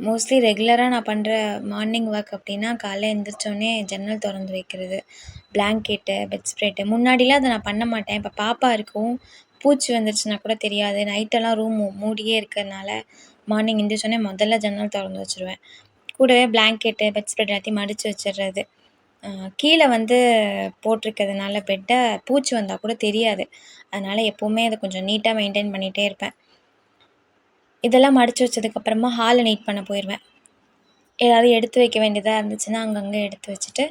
Mostly ரெகுலராக நான் பண்ணுற மார்னிங் ஒர்க் அப்படின்னா காலைல எழுந்திரிச்சோடனே ஜன்னல் திறந்து வைக்கிறது, பிளாங்கெட்டு, பெட் ஸ்ப்ரெட்டு. முன்னாடிலாம் அதை நான் பண்ண மாட்டேன். இப்போ பாப்பா இருக்கவும் பூச்சி வந்துருச்சுன்னா கூட தெரியாது. நைட்டெல்லாம் ரூம் மூடியே இருக்கிறதுனால மார்னிங் எழுந்திரிச்சோடனே முதல்ல ஜன்னல் திறந்து வச்சுருவேன். கூடவே பிளாங்கெட்டு, பெட் ஸ்ப்ரெட் எல்லாத்தையும் மடித்து வச்சிடுறது. கீழே வந்து போட்டிருக்கிறதுனால பெட்டை பூச்சி வந்தால் கூட தெரியாது. அதனால் எப்போவுமே அதை கொஞ்சம் நீட்டாக மெயின்டைன் பண்ணிகிட்டே இருப்பேன். இதெல்லாம் மடித்து வச்சதுக்கப்புறமா ஹாலை நீட் பண்ண போயிடுவேன். ஏதாவது எடுத்து வைக்க வேண்டியதாக இருந்துச்சுன்னா அங்கங்கே எடுத்து வச்சுட்டு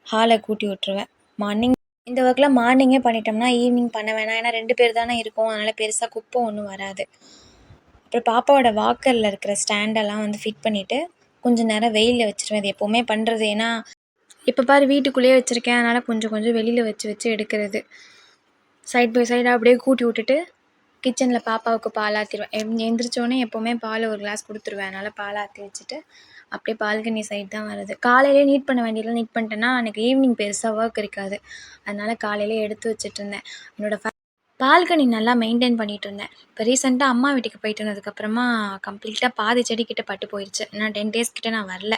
ஹாலை கூட்டி விட்ருவேன். மார்னிங் இந்த ஒர்க்லாம் மார்னிங்கே பண்ணிட்டோம்னா ஈவினிங் பண்ண வேணாம். ஏன்னா 2 பேர் தானே இருக்கோம். அதனால் பெருசாக குப்பை ஒன்றும் வராது. அப்புறம் பாப்பாவோட வாக்கரில் இருக்கிற ஸ்டாண்டெல்லாம் வந்து ஃபிட் பண்ணிவிட்டு கொஞ்சம் நேரம் வெயிலில் வச்சுருவேன். இது எப்போவுமே பண்ணுறது. ஏன்னா இப்போ பாரு வீட்டுக்குள்ளேயே வச்சுருக்கேன். அதனால் கொஞ்சம் கொஞ்சம் வெளியில் வச்சு வச்சு எடுக்கிறது. சைட் பை சைடாக அப்படியே கூட்டி விட்டுட்டு கிச்சனில் பாப்பாவுக்கு பால் ஆற்றிடுவேன். எழுந்திரிச்சோடனே எப்போவுமே பால் ஒரு கிளாஸ் கொடுத்துருவேன். அதனால் பால் ஆற்றி வச்சுட்டு அப்படியே பால்கனி சைட் தான் வருது. காலையிலே நீட் பண்ண வேண்டியதெல்லாம் நீட் பண்ணிட்டேன்னா எனக்கு ஈவினிங் பெருசாக ஒர்க் இருக்காது. அதனால் காலையிலே எடுத்து வச்சுட்ருந்தேன். என்னோடய பால்கனி நல்லா மெயின்டைன் பண்ணிகிட்டு இருந்தேன். இப்போ ரீசெண்டாக அம்மா வீட்டுக்கு போயிட்டு வந்ததுக்கப்புறமா கம்ப்ளீட்டாக பாதி செடிக்கிட்ட பட்டு போயிடுச்சு. ஏன்னா 10 டேஸ் கிட்டே நான் வரல.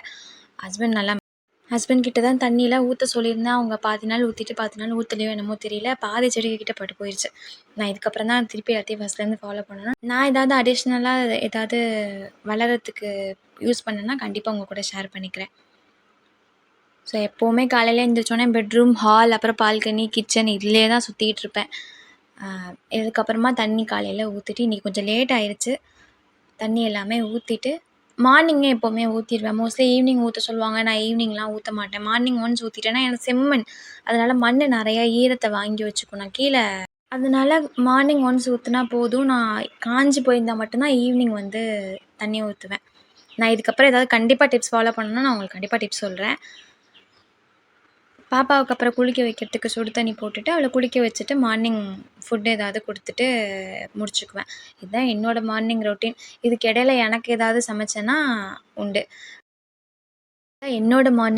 ஹஸ்பண்ட் கிட்ட தான் தண்ணியெலாம் ஊற்ற சொல்லியிருந்தேன். அவங்க பாதி நாள் ஊற்றிட்டு பாதி நாள் ஊற்றலையோ என்னமோ தெரியல. பாதி செடிக்கிட்ட பட்டு போயிடுச்சு. நான் இதுக்கப்புறம் தான் திருப்பி எல்லாத்தையும் ஃபஸ்ட்லேருந்து ஃபாலோ பண்ணணும். நான் ஏதாவது அடிஷ்னலாக ஏதாவது வளரத்துக்கு யூஸ் பண்ணேன்னா கண்டிப்பாக உங்கள் கூட ஷேர் பண்ணிக்கிறேன். ஸோ எப்போவுமே காலையில் எழுந்திரிச்சோன்னே பெட்ரூம், ஹால், அப்புறம் பால்கனி, கிச்சன் இதிலே தான் சுற்றிக்கிட்டு இருப்பேன். இதுக்கப்புறமா தண்ணி காலையில் ஊற்றிட்டு இன்றைக்கி கொஞ்சம் லேட் ஆயிடுச்சு. தண்ணி எல்லாமே ஊற்றிட்டு மார்னிங்கே எப்போவுமே ஊற்றிடுவேன். மோஸ்ட்லி ஈவினிங் ஊற்ற சொல்லுவாங்க. நான் ஈவினிங்லாம் ஊற்ற மாட்டேன். மார்னிங் ஒன்ஸ் ஊற்றிட்டேன்னா எனக்கு செம்மண், அதனால் மண் நிறையா ஈரத்தை வாங்கி வச்சுக்கும். நான் கீழே அதனால் மார்னிங் ஒன்ஸ் ஊற்றினா போதும். நான் காஞ்சி போயிருந்தால் மட்டும்தான் ஈவினிங் வந்து தண்ணி ஊற்றுவேன். நான் இதுக்கப்புறம் ஏதாவது கண்டிப்பாக டிப்ஸ் ஃபாலோ பண்ணணுன்னா நான் உங்களுக்கு கண்டிப்பாக டிப்ஸ் சொல்கிறேன். பாப்பாவுக்கு அப்புறம் குளிக்க வைக்கிறதுக்கு சுடு தண்ணி போட்டுட்டு அவளை குளிக்க வச்சுட்டு மார்னிங் ஃபுட்டு ஏதாவது கொடுத்துட்டு முடிச்சுக்குவேன். இதுதான் என்னோடய மார்னிங் ரொட்டீன். இதுக்கு இடையில எனக்கு ஏதாவது சமைச்சேன்னா உண்டு. என்னோடய மார்னிங்